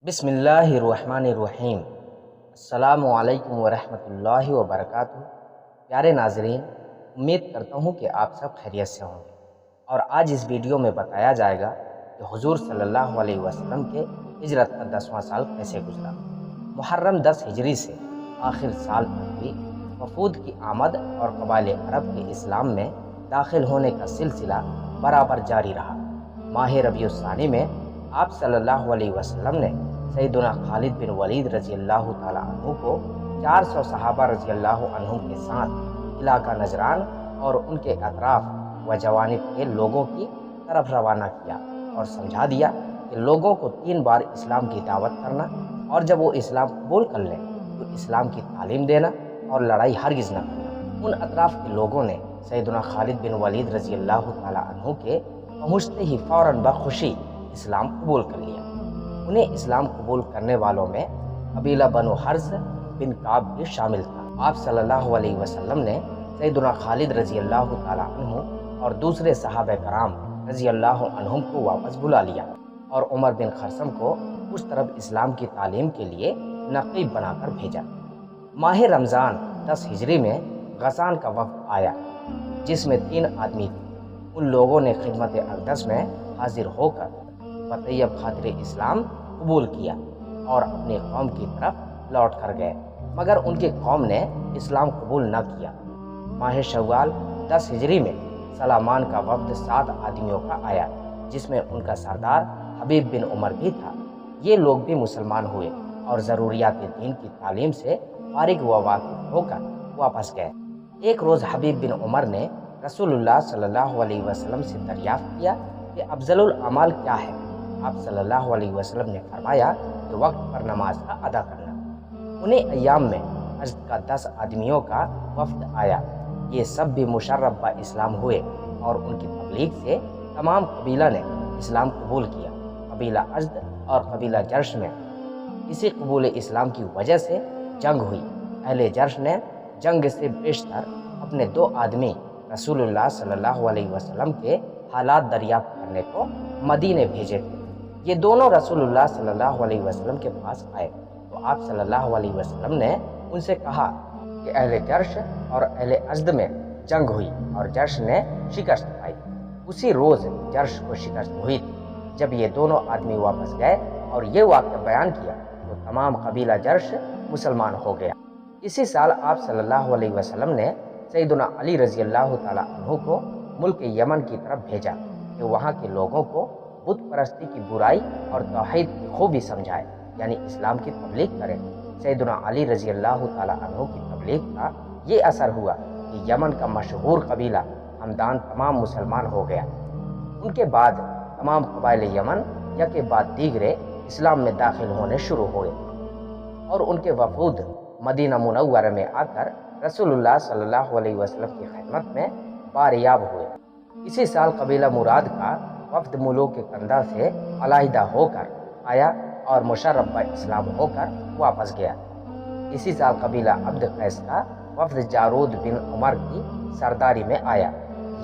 بسم اللہ الرحمن الرحیم۔ السلام علیکم ورحمۃ اللہ وبرکاتہ۔ پیارے ناظرین، امید کرتا ہوں کہ آپ سب خیریت سے ہوں گے، اور آج اس ویڈیو میں بتایا جائے گا کہ حضور صلی اللہ علیہ وسلم کے ہجرت کا 10واں سال کیسے گزرا۔ محرم 10 ہجری سے آخر سال تک بھی وفود کی آمد اور قبائل عرب کے اسلام میں داخل ہونے کا سلسلہ برابر جاری رہا۔ ماہ ربیع الثانی میں آپ صلی اللہ علیہ وسلم نے سیدنا خالد بن ولید رضی اللہ تعالیٰ عنہ کو 400 صحابہ رضی اللہ عنہم کے ساتھ علاقہ نجران اور ان کے اطراف و جوانب کے لوگوں کی طرف روانہ کیا اور سمجھا دیا کہ لوگوں کو 3 بار اسلام کی دعوت کرنا، اور جب وہ اسلام قبول کر لیں تو اسلام کی تعلیم دینا اور لڑائی ہرگز نہ کرنا۔ ان اطراف کے لوگوں نے سیدنا خالد بن ولید رضی اللہ تعالیٰ عنہ کے پہنچتے ہی فوراً بخوشی اسلام قبول کر لیا۔ انہیں اسلام قبول کرنے والوں میں قبیلہ بنو حرز بن کعب بھی شامل تھا۔ آپ صلی اللہ علیہ وسلم نے سیدنا خالد رضی اللہ تعالیٰ عنہ اور دوسرے صحابہ کرام رضی اللہ عنہم کو واپس بلا لیا اور عمر بن خرسم کو اس طرف اسلام کی تعلیم کے لیے نقیب بنا کر بھیجا۔ ماہ رمضان 10 ہجری میں غسان کا وفد آیا، جس میں 3 آدمی تھے۔ ان لوگوں نے خدمت اقدس میں حاضر ہو کر بطیب خاطر اسلام قبول کیا اور اپنی قوم کی طرف لوٹ کر گئے، مگر ان کی قوم نے اسلام قبول نہ کیا۔ ماہ شوال 10 ہجری میں سلامان کا وفد 7 آدمیوں کا آیا، جس میں ان کا سردار حبیب بن عمر بھی تھا۔ یہ لوگ بھی مسلمان ہوئے اور ضروریات دین کی تعلیم سے فارغ و واقف ہو کر واپس گئے۔ ایک روز حبیب بن عمر نے رسول اللہ صلی اللہ علیہ وسلم سے دریافت کیا کہ افضل الاعمال کیا ہے؟ آپ صلی اللہ علیہ وسلم نے فرمایا کہ وقت پر نماز کا ادا کرنا۔ انہیں ایام میں ازد کا 10 آدمیوں کا وفد آیا۔ یہ سب بھی مشرف با اسلام ہوئے اور ان کی تبلیغ سے تمام قبیلہ نے اسلام قبول کیا۔ قبیلہ ازد اور قبیلہ جرش میں اسی قبول اسلام کی وجہ سے جنگ ہوئی۔ اہل جرش نے جنگ سے بیشتر اپنے 2 آدمی رسول اللہ صلی اللہ علیہ وسلم کے حالات دریافت کرنے کو مدینے بھیجے تھے۔ یہ دونوں رسول اللہ صلی اللہ علیہ وسلم کے پاس آئے تو آپ صلی اللہ علیہ وسلم نے ان سے کہا کہ اہل جرش اور اہل ازد میں جنگ ہوئی اور جرش نے شکست پائی۔ اسی روز جرش کو شکست ہوئی تھی۔ جب یہ دونوں آدمی واپس گئے اور یہ واقعہ بیان کیا تو تمام قبیلہ جرش مسلمان ہو گیا۔ اسی سال آپ صلی اللہ علیہ وسلم نے سیدنا علی رضی اللہ تعالیٰ عنہ کو ملک یمن کی طرف بھیجا کہ وہاں کے لوگوں کو بت پرستی کی برائی اور توحید کی خوبی سمجھائے، یعنی اسلام کی تبلیغ کرے۔ سیدنا علی رضی اللہ تعالیٰ عنہ کی تبلیغ کا یہ اثر ہوا کہ یمن کا مشہور قبیلہ ہمدان تمام مسلمان ہو گیا۔ ان کے بعد تمام قبائل یمن یکے بعد دیگرے اسلام میں داخل ہونے شروع ہوئے اور ان کے وفود مدینہ منورہ میں آ کر رسول اللہ صلی اللہ علیہ وسلم کی خدمت میں باریاب ہوئے۔ اسی سال قبیلہ مراد کا وفد ملوک کندہ سے علیحدہ ہو کر آیا اور مشرف با اسلام ہو کر واپس گیا۔ اسی سال قبیلہ عبد قیس کا وفد جارود بن عمر کی سرداری میں آیا۔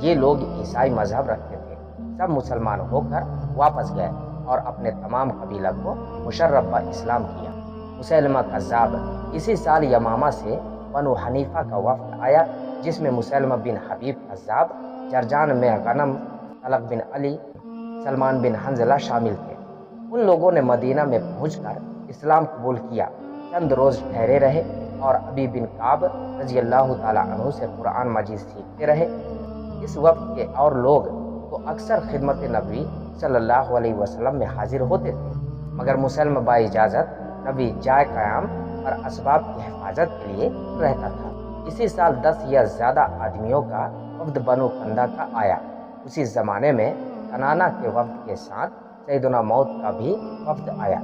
یہ لوگ عیسائی مذہب رکھتے تھے۔ سب مسلمان ہو کر واپس گئے اور اپنے تمام قبیلہ کو مشرف با اسلام کیا۔ مسیلمہ کذاب اسی سال یمامہ سے بنو حنیفہ کا وفد آیا، جس میں مسیلمہ بن حبیب کذاب، جرجان میں غنم، طلق بن علی، سلمان بن حنظلہ شامل تھے۔ ان لوگوں نے مدینہ میں پہنچ کر اسلام قبول کیا، چند روز ٹھہرے رہے اور ابی بن کعب رضی اللہ تعالیٰ عنہ سے قرآن مجید سیکھتے رہے۔ اس وقت کے اور لوگ تو اکثر خدمت نبی صلی اللہ علیہ وسلم میں حاضر ہوتے تھے، مگر مسلمہ با اجازت نبی جائے قیام اور اسباب کی حفاظت کے لیے رہتا تھا۔ اسی سال 10 یا زیادہ آدمیوں کا وفد بنو کندہ کا آیا۔ اسی زمانے میں کنانا کے وفد کے ساتھ سیدنا موت کا بھی وفد آیا۔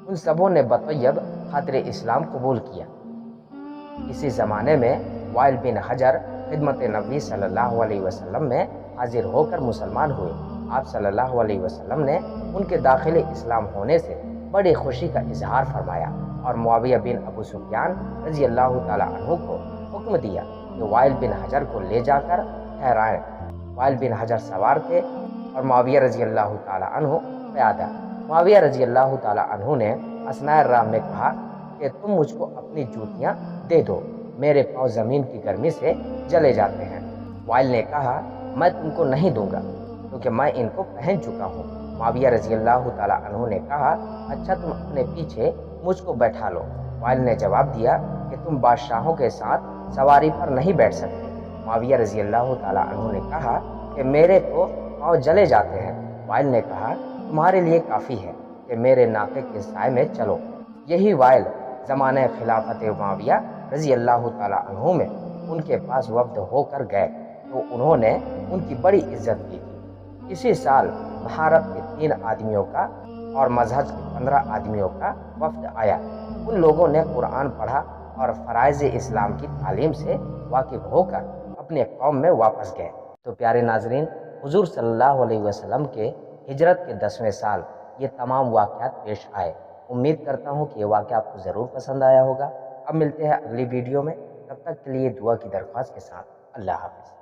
ان سبوں نے بطیب خاطر اسلام قبول کیا۔ اسی زمانے میں وائل بن حجر خدمت نبی صلی اللہ علیہ وسلم میں حاضر ہو کر مسلمان ہوئے۔ آپ صلی اللہ علیہ وسلم نے ان کے داخل اسلام ہونے سے بڑی خوشی کا اظہار فرمایا اور معاویہ بن ابو سفیان رضی اللہ تعالیٰ عنہ کو حکم دیا کہ وائل بن حجر کو لے جا کر ٹھہرائیں۔ وائل بن حجر سوار تھے اور معاویہ رضی اللہ تعالیٰ عنہ پیادہ۔ معاویہ رضی اللہ تعالیٰ عنہ نے اثناء راہ میں کہا کہ تم مجھ کو اپنی جوتیاں دے دو، میرے پاؤں زمین کی گرمی سے جلے جاتے ہیں۔ وائل نے کہا میں تم کو نہیں دوں گا کیونکہ میں ان کو پہن چکا ہوں۔ معاویہ رضی اللہ تعالیٰ عنہ نے کہا اچھا تم اپنے پیچھے مجھ کو بیٹھا لو۔ وائل نے جواب دیا کہ تم بادشاہوں کے ساتھ سواری پر نہیں بیٹھ سکتے۔ معاویہ رضی اللہ تعالیٰ عنہ نے کہا کہ میرے تو پاؤں جلے جاتے ہیں۔ وائل نے کہا تمہارے لیے کافی ہے کہ میرے ناقے کے سائے میں چلو۔ یہی وائل زمانہ خلافت معاویہ رضی اللہ تعالیٰ عنہ میں ان کے پاس وفد ہو کر گئے تو انہوں نے ان کی بڑی عزت کی تھی۔ اسی سال محارب کے 3 آدمیوں کا اور مظہر کے 15 آدمیوں کا وفد آیا۔ ان لوگوں نے قرآن پڑھا اور فرائض اسلام کی تعلیم سے واقف ہو کر اپنے قوم میں واپس گئے۔ تو پیارے ناظرین، حضور صلی اللہ علیہ وسلم کے ہجرت کے 10ویں سال یہ تمام واقعات پیش آئے۔ امید کرتا ہوں کہ یہ واقعہ آپ کو ضرور پسند آیا ہوگا۔ اب ملتے ہیں اگلی ویڈیو میں، تب تک کے لیے دعا کی درخواست کے ساتھ اللہ حافظ۔